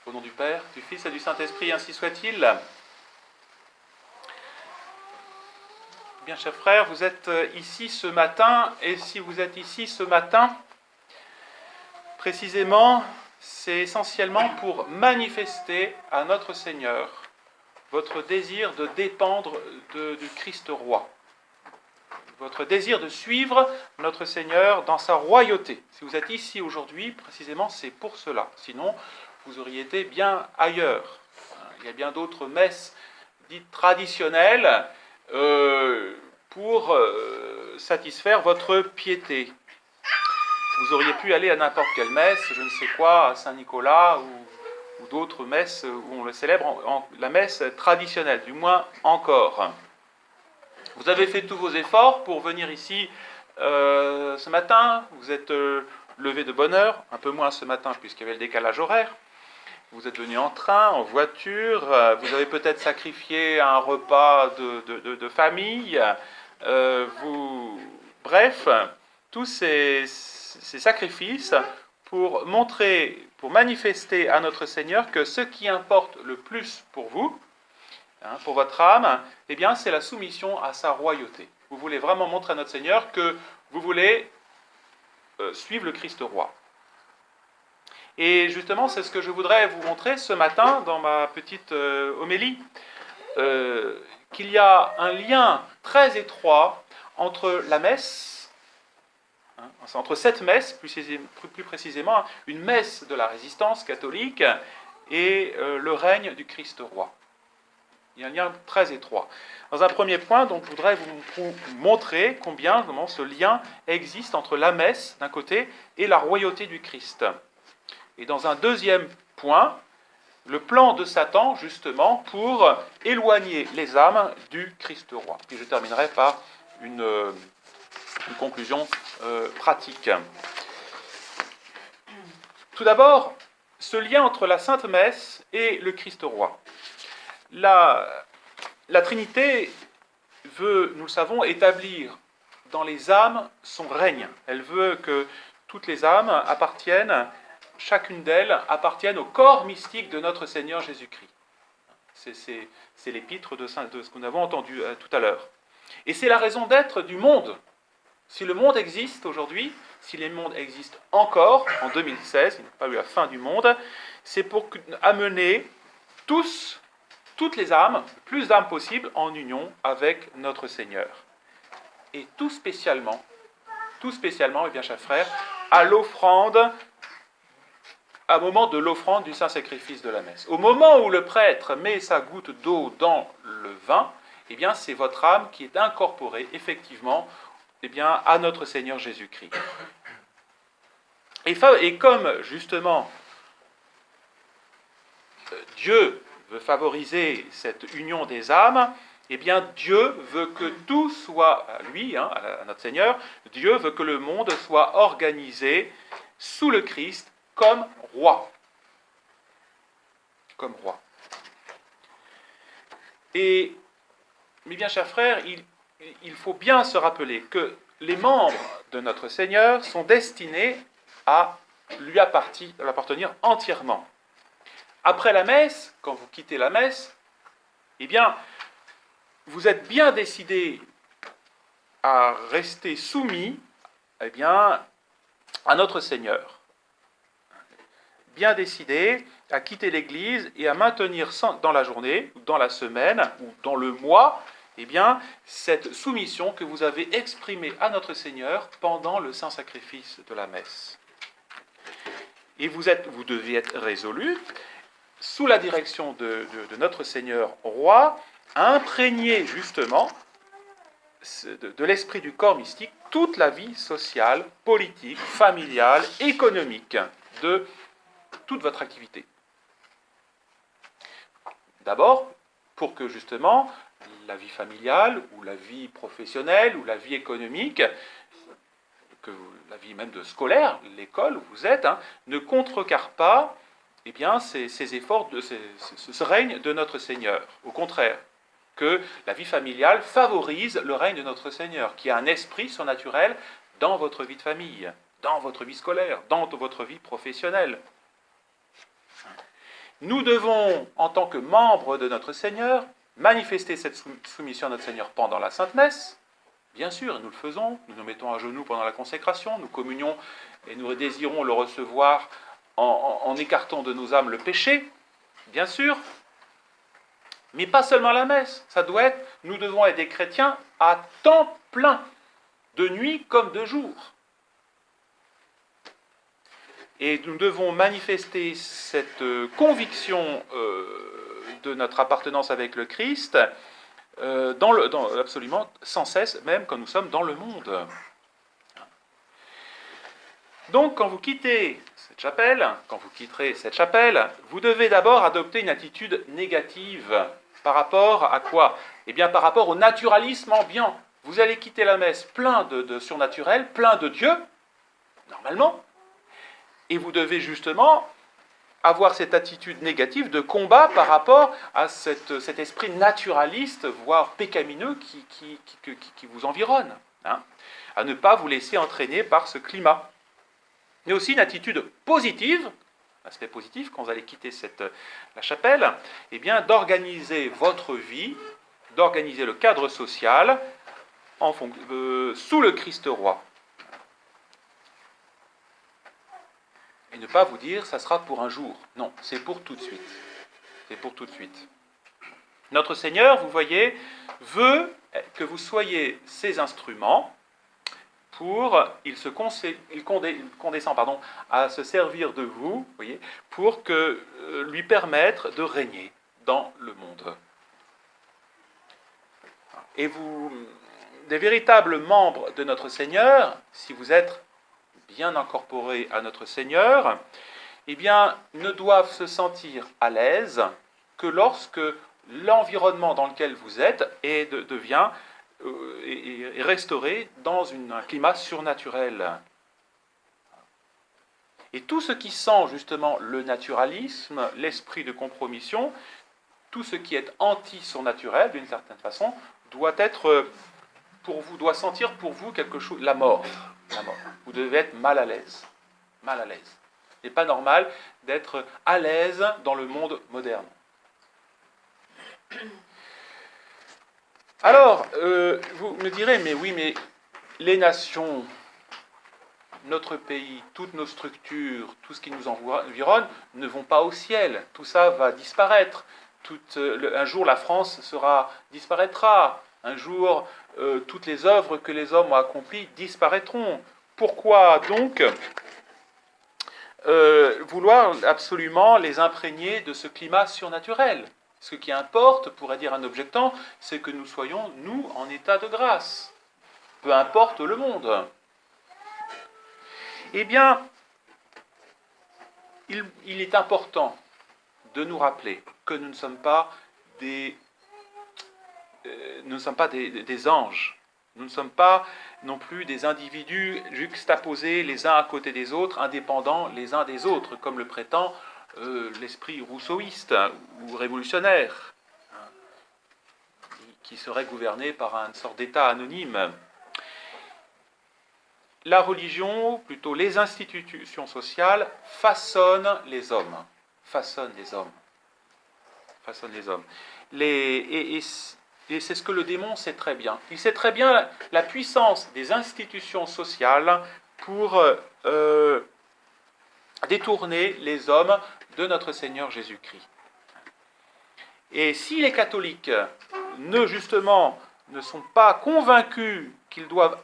Au nom du Père, du Fils et du Saint-Esprit, ainsi soit-il. Bien, chers frères, vous êtes ici ce matin, et si vous êtes ici ce matin, précisément, c'est essentiellement pour manifester à notre Seigneur votre désir de dépendre du Christ roi, votre désir de suivre notre Seigneur dans sa royauté. Si vous êtes ici aujourd'hui, précisément, c'est pour cela. Sinon, vous auriez été bien ailleurs. Il y a bien d'autres messes dites traditionnelles pour satisfaire votre piété. Vous auriez pu aller à n'importe quelle messe, je ne sais quoi, à Saint-Nicolas ou d'autres messes où on le célèbre, la messe traditionnelle, du moins encore. Vous avez fait tous vos efforts pour venir ici ce matin, vous êtes levé de bonne heure, un peu moins ce matin puisqu'il y avait le décalage horaire. Vous êtes venu en train, en voiture, vous avez peut-être sacrifié un repas de famille. Bref, tous ces sacrifices pour montrer, pour manifester à notre Seigneur que ce qui importe le plus pour vous, pour votre âme, eh bien, c'est la soumission à sa royauté. Vous voulez vraiment montrer à notre Seigneur que vous voulez suivre le Christ roi. Et justement, c'est ce que je voudrais vous montrer ce matin dans ma petite homélie, qu'il y a un lien très étroit entre la messe, entre cette messe, plus précisément, une messe de la résistance catholique et le règne du Christ roi. Il y a un lien très étroit. Dans un premier point, donc, je voudrais vous montrer comment ce lien existe entre la messe, d'un côté, et la royauté du Christ. Et dans un deuxième point, le plan de Satan, justement, pour éloigner les âmes du Christ roi. Et je terminerai par une conclusion pratique. Tout d'abord, ce lien entre la Sainte Messe et le Christ roi. La Trinité veut, nous le savons, établir dans les âmes son règne. Elle veut que toutes les âmes appartiennent, chacune d'elles appartiennent au corps mystique de notre Seigneur Jésus-Christ. C'est l'épître de ce que nous avons entendu tout à l'heure. Et c'est la raison d'être du monde. Si le monde existe aujourd'hui, si le monde existe encore, en 2016, il n'y a pas eu la fin du monde, c'est pour amener toutes les âmes, le plus d'âmes possible, en union avec notre Seigneur. Et tout spécialement, mes bien chers frères, à l'offrande, au moment de l'offrande du Saint-Sacrifice de la messe. Au moment où le prêtre met sa goutte d'eau dans le vin, eh bien, c'est votre âme qui est incorporée, effectivement, eh bien, à notre Seigneur Jésus-Christ. Et comme, justement, Dieu veut favoriser cette union des âmes, eh bien, Dieu veut que tout soit, lui, à notre Seigneur, Dieu veut que le monde soit organisé sous le Christ comme roi. Comme roi. Et, mes bien chers frères, il faut bien se rappeler que les membres de notre Seigneur sont destinés à lui appartenir entièrement. Après la messe, quand vous quittez la messe, eh bien, vous êtes bien décidé à rester soumis, eh bien, à notre Seigneur. Bien décidé à quitter l'Église et à maintenir dans la journée, ou dans la semaine, ou dans le mois, eh bien, cette soumission que vous avez exprimée à notre Seigneur pendant le saint sacrifice de la messe. Et vous devez être résolu, sous la direction de notre Seigneur roi, à imprégner justement de l'esprit du corps mystique toute la vie sociale, politique, familiale, économique de toute votre activité. D'abord, pour que justement la vie familiale, ou la vie professionnelle, ou la vie économique, la vie même de scolaire, l'école où vous êtes, ne contrecarre pas eh bien, ces efforts, ce règne de notre Seigneur. Au contraire, que la vie familiale favorise le règne de notre Seigneur, qui a un esprit surnaturel dans votre vie de famille, dans votre vie scolaire, dans votre vie professionnelle. nous devons, en tant que membres de notre Seigneur, manifester cette soumission à notre Seigneur pendant la Sainte Messe. Bien sûr, nous le faisons, nous nous mettons à genoux pendant la consécration, nous communions et nous désirons le recevoir en écartant de nos âmes le péché, bien sûr. Mais pas seulement la messe, ça doit être, nous devons être des chrétiens à temps plein, de nuit comme de jour. Et nous devons manifester cette conviction de notre appartenance avec le Christ absolument sans cesse, même quand nous sommes dans le monde. Donc, quand vous quitterez cette chapelle, vous devez d'abord adopter une attitude négative. Par rapport à quoi? Eh bien, par rapport au naturalisme ambiant. Vous allez quitter la messe plein de surnaturel, plein de Dieu, normalement, et vous devez justement avoir cette attitude négative de combat par rapport à cet esprit naturaliste, voire pécamineux qui vous environne. Hein, à ne pas vous laisser entraîner par ce climat. Mais aussi une attitude positive, aspect positif, quand vous allez quitter la chapelle, eh bien, d'organiser votre vie, d'organiser le cadre social sous le Christ roi. Et ne pas vous dire, ça sera pour un jour. Non, c'est pour tout de suite. C'est pour tout de suite. Notre Seigneur, vous voyez, veut que vous soyez ses instruments il condescend à se servir de vous, voyez, pour lui permettre de régner dans le monde. Et vous, des véritables membres de notre Seigneur, si vous êtes bien incorporés à notre Seigneur, eh bien, ne doivent se sentir à l'aise que lorsque l'environnement dans lequel vous êtes est restauré dans un climat surnaturel. Et tout ce qui sent justement le naturalisme, l'esprit de compromission, tout ce qui est anti-surnaturel d'une certaine façon, doit sentir pour vous quelque chose, la mort. Vous devez être mal à l'aise. Il n'est pas normal d'être à l'aise dans le monde moderne. Alors, vous me direz, mais oui, mais les nations, notre pays, toutes nos structures, tout ce qui nous environne, ne vont pas au ciel. Tout ça va disparaître. Un jour, la France disparaîtra. Un jour, toutes les œuvres que les hommes ont accomplies disparaîtront. Pourquoi donc vouloir absolument les imprégner de ce climat surnaturel? Ce qui importe, pourrait dire un objectant, c'est que nous soyons, nous, en état de grâce. Peu importe le monde. Eh bien, il est important de nous rappeler que nous ne sommes pas des anges. Nous ne sommes pas non plus des individus juxtaposés les uns à côté des autres, indépendants les uns des autres, comme le prétend l'esprit rousseauiste ou révolutionnaire, qui serait gouverné par une sorte d'état anonyme. La religion, plutôt les institutions sociales, façonnent les hommes. Et c'est ce que le démon sait très bien. Il sait très bien la puissance des institutions sociales pour détourner les hommes de notre Seigneur Jésus-Christ. Et si les catholiques ne sont pas convaincus qu'ils doivent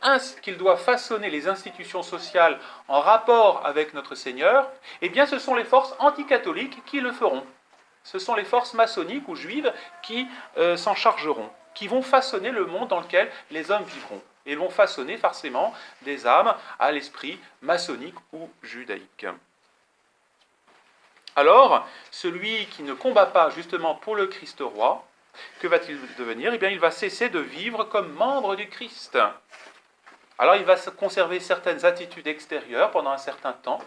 façonner les institutions sociales en rapport avec notre Seigneur, eh bien ce sont les forces anticatholiques qui le feront. Ce sont les forces maçonniques ou juives qui s'en chargeront, qui vont façonner le monde dans lequel les hommes vivront. Et vont façonner forcément des âmes à l'esprit maçonnique ou judaïque. Alors, celui qui ne combat pas justement pour le Christ roi, que va-t-il devenir? Eh bien, il va cesser de vivre comme membre du Christ. Alors, il va conserver certaines attitudes extérieures pendant un certain temps,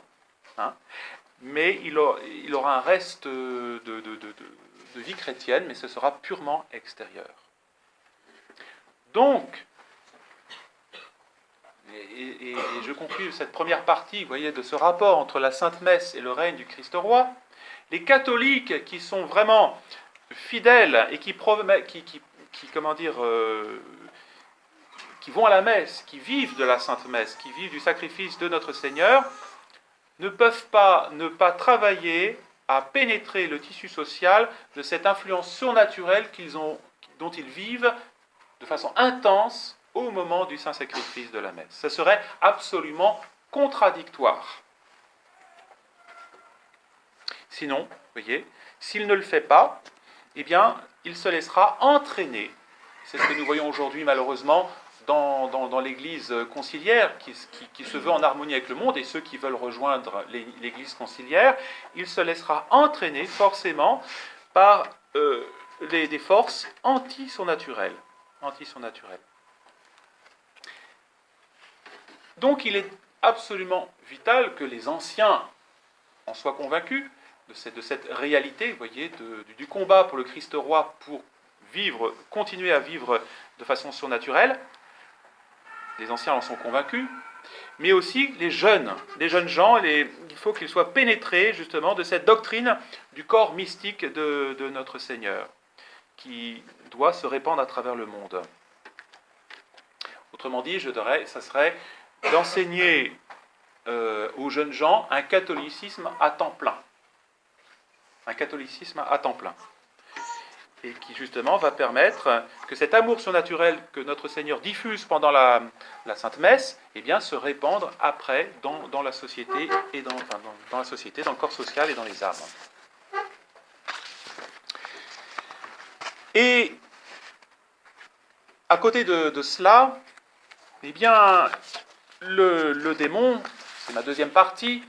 mais il aura un reste de vie chrétienne, mais ce sera purement extérieur. Donc, et je conclue cette première partie, vous voyez, de ce rapport entre la Sainte Messe et le règne du Christ roi, Les catholiques qui sont vraiment fidèles et qui vont à la messe, qui vivent de la Sainte Messe, qui vivent du sacrifice de notre Seigneur, ne peuvent pas ne pas travailler à pénétrer le tissu social de cette influence surnaturelle dont ils vivent de façon intense au moment du saint sacrifice de la messe. Ce serait absolument contradictoire. Sinon, vous voyez, s'il ne le fait pas, eh bien, il se laissera entraîner. C'est ce que nous voyons aujourd'hui, malheureusement, dans l'Église conciliaire, qui se veut en harmonie avec le monde, et ceux qui veulent rejoindre l'Église conciliaire, il se laissera entraîner forcément par des forces anti-surnaturelles. Donc il est absolument vital que les anciens en soient convaincus de cette réalité, vous voyez, du combat pour le Christ roi, pour continuer à vivre de façon surnaturelle. Les anciens en sont convaincus, mais aussi les jeunes gens, il faut qu'ils soient pénétrés justement de cette doctrine du corps mystique de notre Seigneur, qui doit se répandre à travers le monde. Autrement dit, je dirais, ça serait d'enseigner aux jeunes gens un catholicisme à temps plein. Un catholicisme à temps plein. Et qui justement va permettre que cet amour surnaturel que notre Seigneur diffuse pendant la Sainte Messe, eh bien, se répandre après dans la société, et dans la société, dans le corps social et dans les âmes. Et à côté de cela, eh bien, le démon, c'est ma deuxième partie,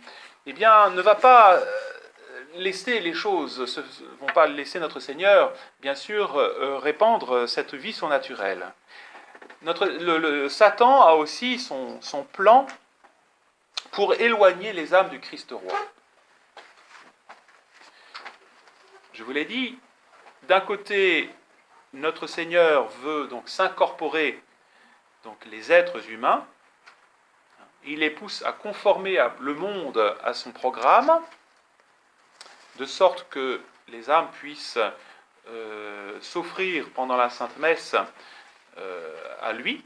eh bien, ne va pas laisser les choses, ne vont pas laisser notre Seigneur, bien sûr, répandre cette vie surnaturelle. Satan a aussi son plan pour éloigner les âmes du Christ roi. Je vous l'ai dit, d'un côté, notre Seigneur veut donc s'incorporer donc les êtres humains, il les pousse à conformer le monde à son programme, de sorte que les âmes puissent s'offrir pendant la Sainte Messe à lui,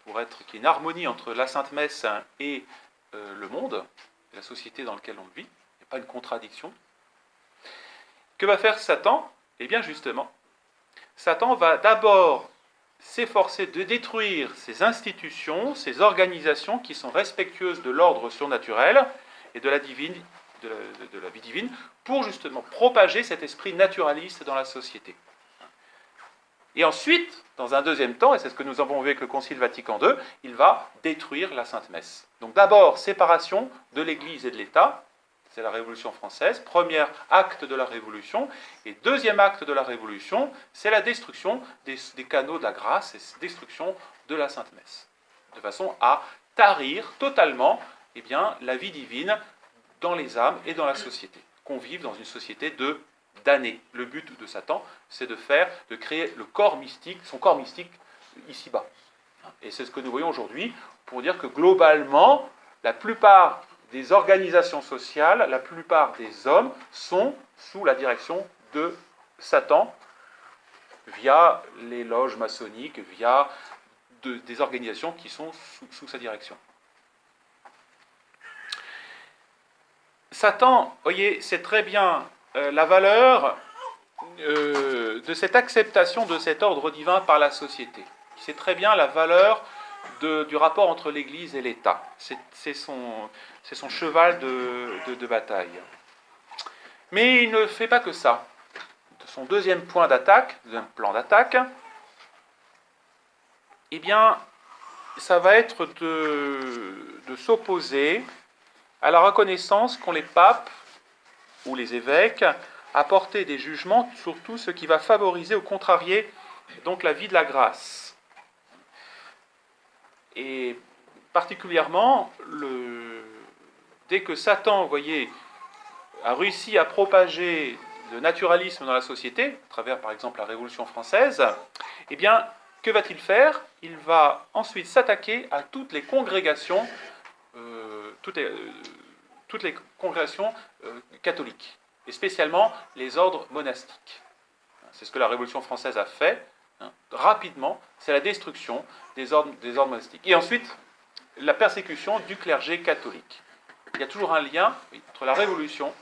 pour qu'il y ait une harmonie entre la Sainte Messe et le monde, la société dans laquelle on vit, il n'y a pas une contradiction. Que va faire Satan ? Eh bien justement, Satan va d'abord s'efforcer de détruire ces institutions, ces organisations qui sont respectueuses de l'ordre surnaturel et de la vie divine, pour justement propager cet esprit naturaliste dans la société. Et ensuite, dans un deuxième temps, et c'est ce que nous avons vu avec le Concile Vatican II, il va détruire la Sainte Messe. Donc d'abord, séparation de l'Église et de l'État, c'est la Révolution française, premier acte de la Révolution, et deuxième acte de la Révolution, c'est la destruction des canaux de la grâce, et destruction de la Sainte Messe, de façon à tarir totalement la vie divine dans les âmes et dans la société, qu'on vive dans une société damnés. Le but de Satan, c'est de créer son corps mystique ici-bas. Et c'est ce que nous voyons aujourd'hui pour dire que globalement, la plupart des organisations sociales, la plupart des hommes sont sous la direction de Satan, via les loges maçonniques, via des organisations qui sont sous sa direction. Satan, voyez, c'est très bien la valeur de cette acceptation de cet ordre divin par la société. C'est très bien la valeur du rapport entre l'Église et l'État. C'est son cheval de bataille. Mais il ne fait pas que ça. Son deuxième plan d'attaque, eh bien, ça va être de s'opposer à la reconnaissance qu'ont les papes ou les évêques apporter des jugements sur tout ce qui va favoriser ou contrarier donc la vie de la grâce. Et particulièrement, dès que Satan, vous voyez, a réussi à propager le naturalisme dans la société, à travers par exemple la Révolution française, eh bien, que va-t-il faire ? Il tous toutes les congrégations catholiques, et spécialement les ordres monastiques. C'est ce que la Révolution française a fait, rapidement, c'est la destruction des ordres monastiques. Et ensuite, la persécution du clergé catholique. Il y a toujours un lien entre la Révolution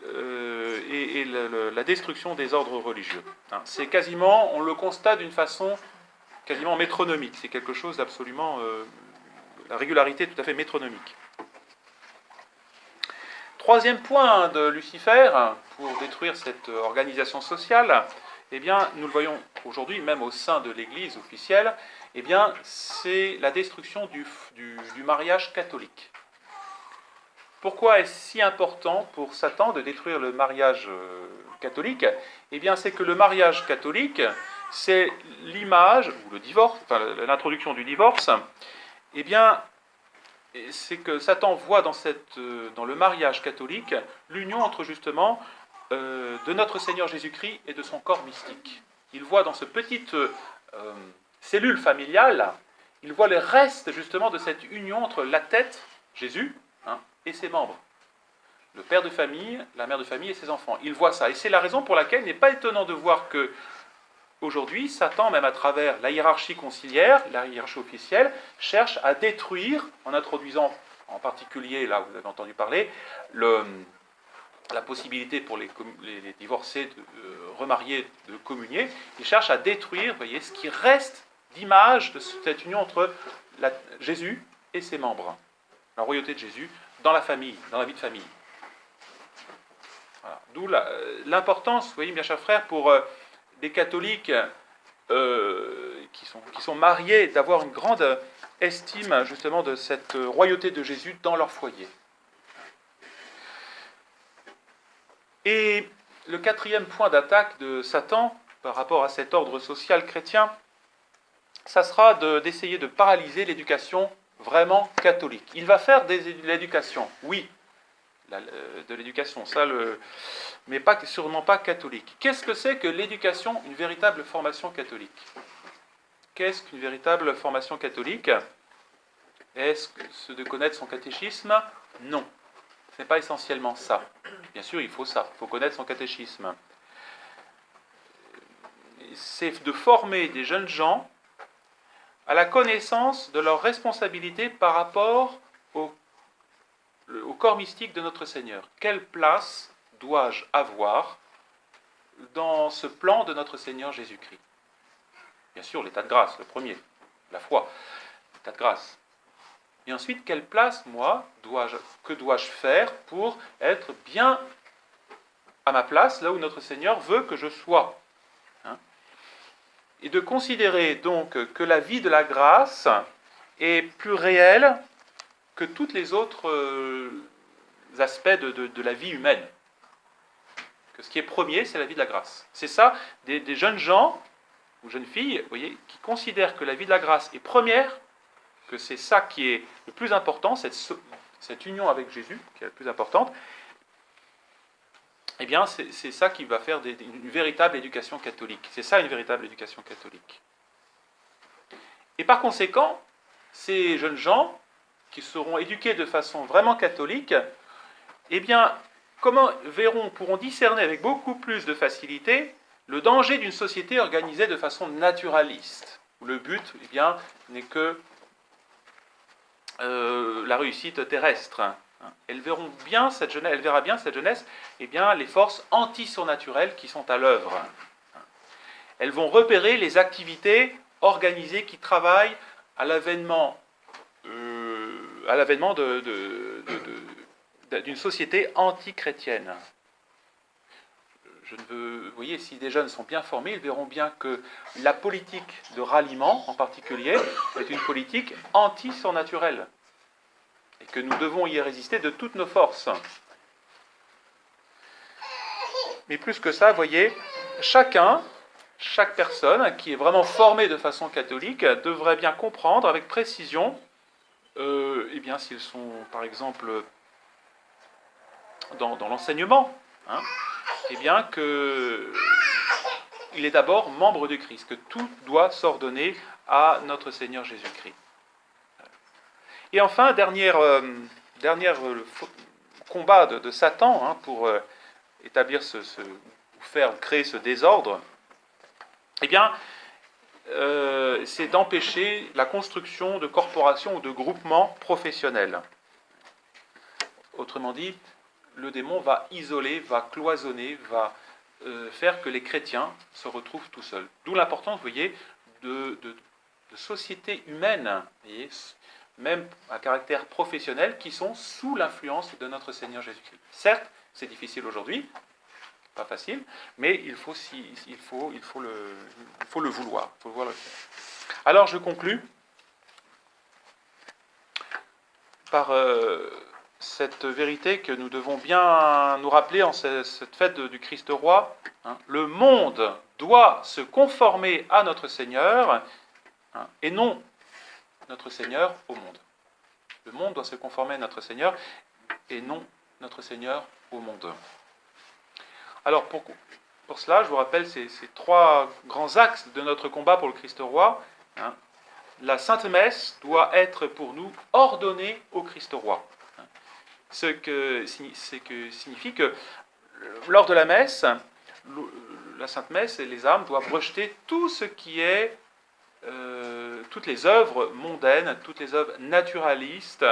et la destruction des ordres religieux. C'est quasiment, on le constate d'une façon quasiment métronomique. C'est quelque chose d'absolument... la régularité est tout à fait métronomique. Troisième point de Lucifer, pour détruire cette organisation sociale, eh bien, nous le voyons aujourd'hui, même au sein de l'Église officielle, eh bien, c'est la destruction du mariage catholique. Pourquoi est-ce si important pour Satan de détruire le mariage catholique ? Eh bien, c'est que le mariage catholique, c'est l'image, ou le divorce, enfin l'introduction du divorce, eh bien, c'est que Satan voit dans le mariage catholique l'union entre justement de notre Seigneur Jésus-Christ et de son corps mystique. Il voit dans cette petite cellule familiale, il voit les restes justement de cette union entre la tête, Jésus, et ses membres. Le père de famille, la mère de famille et ses enfants. Il voit ça. Et c'est la raison pour laquelle il n'est pas étonnant de voir que aujourd'hui, Satan, même à travers la hiérarchie conciliaire, la hiérarchie officielle, cherche à détruire, en introduisant en particulier, là vous avez entendu parler, la possibilité pour les divorcés de remarier, de communier. Il cherche à détruire, vous voyez, ce qui reste d'image de cette union entre Jésus et ses membres. La royauté de Jésus dans la famille, dans la vie de famille. Voilà. D'où l'importance, vous voyez, bien chers frères, pour des catholiques qui sont mariés, d'avoir une grande estime justement de cette royauté de Jésus dans leur foyer. Et le quatrième point d'attaque de Satan par rapport à cet ordre social chrétien, ça sera d'essayer de paralyser l'éducation vraiment catholique. Il va faire de l'éducation, oui, de l'éducation, mais sûrement pas catholique. Qu'est-ce que c'est que l'éducation, une véritable formation catholique ? Qu'est-ce qu'une véritable formation catholique ? Est-ce que c'est de connaître son catéchisme ? Non, ce n'est pas essentiellement ça. Bien sûr, il faut ça, il faut connaître son catéchisme. C'est de former des jeunes gens à la connaissance de leurs responsabilités par rapport au corps mystique de notre Seigneur. Quelle place dois-je avoir dans ce plan de notre Seigneur Jésus-Christ ? Bien sûr, l'état de grâce, le premier, la foi, l'état de grâce. Et ensuite, quelle place, moi, que dois-je faire pour être bien à ma place, là où notre Seigneur veut que je sois ? Et de considérer donc que la vie de la grâce est plus réelle que tous les autres aspects de la vie humaine. Que ce qui est premier, c'est la vie de la grâce. C'est ça, des jeunes gens, ou jeunes filles, vous voyez, qui considèrent que la vie de la grâce est première, que c'est ça qui est le plus important, cette union avec Jésus, qui est la plus importante, eh bien, c'est ça qui va faire une véritable éducation catholique. C'est ça, une véritable éducation catholique. Et par conséquent, ces jeunes gens qui seront éduqués de façon vraiment catholique, eh bien, pourront discerner avec beaucoup plus de facilité le danger d'une société organisée de façon naturaliste, où le but, eh bien, n'est que la réussite terrestre. Elle verra bien cette jeunesse, eh bien, les forces anti-surnaturelles qui sont à l'œuvre. Elles vont repérer les activités organisées qui travaillent à l'avènement d'une société anti-chrétienne. Vous voyez, si des jeunes sont bien formés, ils verront bien que la politique de ralliement, en particulier, est une politique anti-surnaturelle. Et que nous devons y résister de toutes nos forces. Mais plus que ça, vous voyez, chaque personne qui est vraiment formée de façon catholique devrait bien comprendre avec précision, eh bien, s'ils sont, par exemple, dans l'enseignement, eh bien, qu'il est d'abord membre du Christ, que tout doit s'ordonner à notre Seigneur Jésus-Christ. Et enfin, dernière combat de Satan pour établir créer ce désordre, eh bien, c'est d'empêcher la construction de corporations ou de groupements professionnels. Autrement dit, le démon va isoler, va cloisonner, va faire que les chrétiens se retrouvent tout seuls. D'où l'importance, vous voyez, de sociétés humaines, voyez, même à caractère professionnel, qui sont sous l'influence de notre Seigneur Jésus-Christ. Certes, c'est difficile aujourd'hui, pas facile, mais il faut le vouloir, le faire. Alors je conclus par cette vérité que nous devons bien nous rappeler en cette fête du Christ roi. Le monde doit se conformer à notre Seigneur, et non notre Seigneur au monde. Le monde doit se conformer à notre Seigneur et non notre Seigneur au monde. Alors pour cela, je vous rappelle ces trois grands axes de notre combat pour le Christ roi. La Sainte Messe doit être pour nous ordonnée au Christ roi. Ce que signifie que lors de la messe, la Sainte Messe et les âmes doivent rejeter tout ce qui est toutes les œuvres mondaines, toutes les œuvres naturalistes,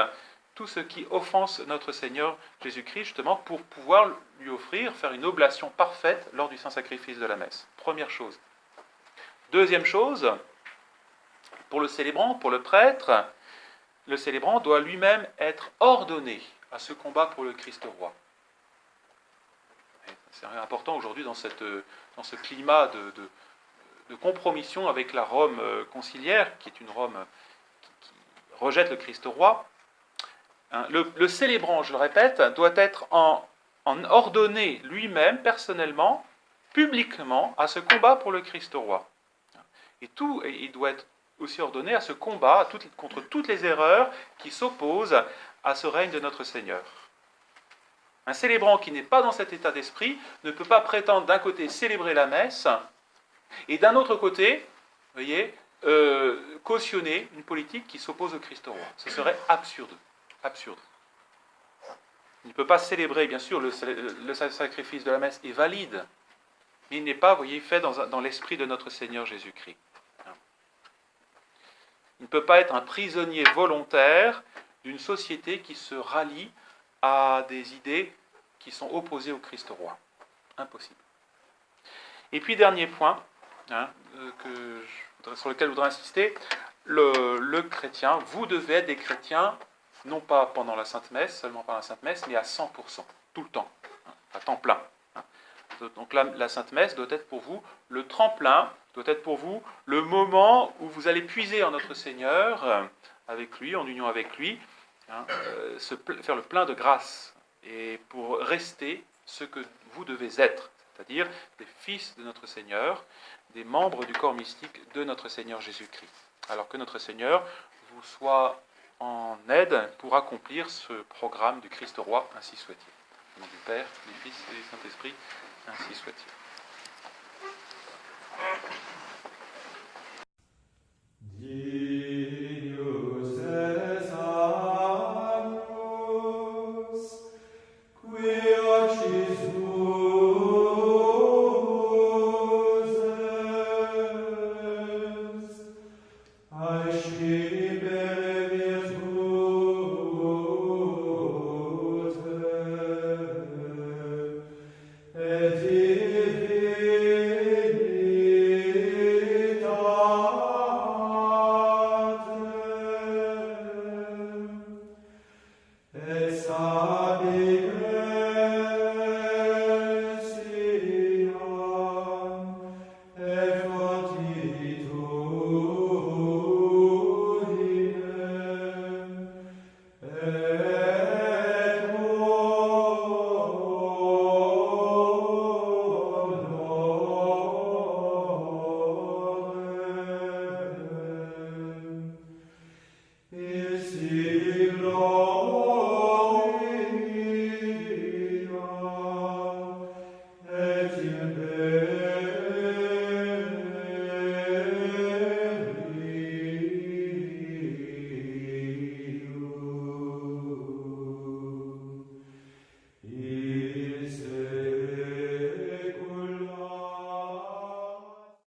tout ce qui offense notre Seigneur Jésus-Christ, justement, pour pouvoir lui faire une oblation parfaite lors du saint sacrifice de la messe. Première chose. Deuxième chose, pour le célébrant, pour le prêtre, le célébrant doit lui-même être ordonné à ce combat pour le Christ roi. C'est important aujourd'hui dans ce climat de compromission avec la Rome conciliaire, qui est une Rome qui rejette le Christ roi. Le célébrant, je le répète, doit être en ordonné lui-même, personnellement, publiquement, à ce combat pour le Christ roi. Et il doit être aussi ordonné à ce combat contre toutes les erreurs qui s'opposent à ce règne de notre Seigneur. Un célébrant qui n'est pas dans cet état d'esprit ne peut pas prétendre d'un côté célébrer la messe et d'un autre côté, vous voyez, cautionner une politique qui s'oppose au Christ roi. Ce serait absurde. Il ne peut pas célébrer, bien sûr, le sacrifice de la messe est valide, mais il n'est pas, vous voyez, fait dans l'esprit de notre Seigneur Jésus-Christ. Il ne peut pas être un prisonnier volontaire d'une société qui se rallie à des idées qui sont opposées au Christ roi. Impossible. Et puis, dernier point, sur lequel je voudrais insister, le chrétien, vous devez être des chrétiens, non pas pendant la Sainte Messe, seulement pendant la Sainte Messe, mais à 100%, tout le temps, à temps plein. Donc la Sainte Messe doit être pour vous le tremplin, doit être pour vous le moment où vous allez puiser en notre Seigneur, avec lui, en union avec lui, faire le plein de grâce, et pour rester ce que vous devez être, c'est-à-dire des fils de notre Seigneur, des membres du corps mystique de notre Seigneur Jésus-Christ. Alors que notre Seigneur vous soit en aide pour accomplir ce programme du Christ roi, ainsi soit-il. Au nom du Père, du Fils et du Saint-Esprit, ainsi soit-il. Esa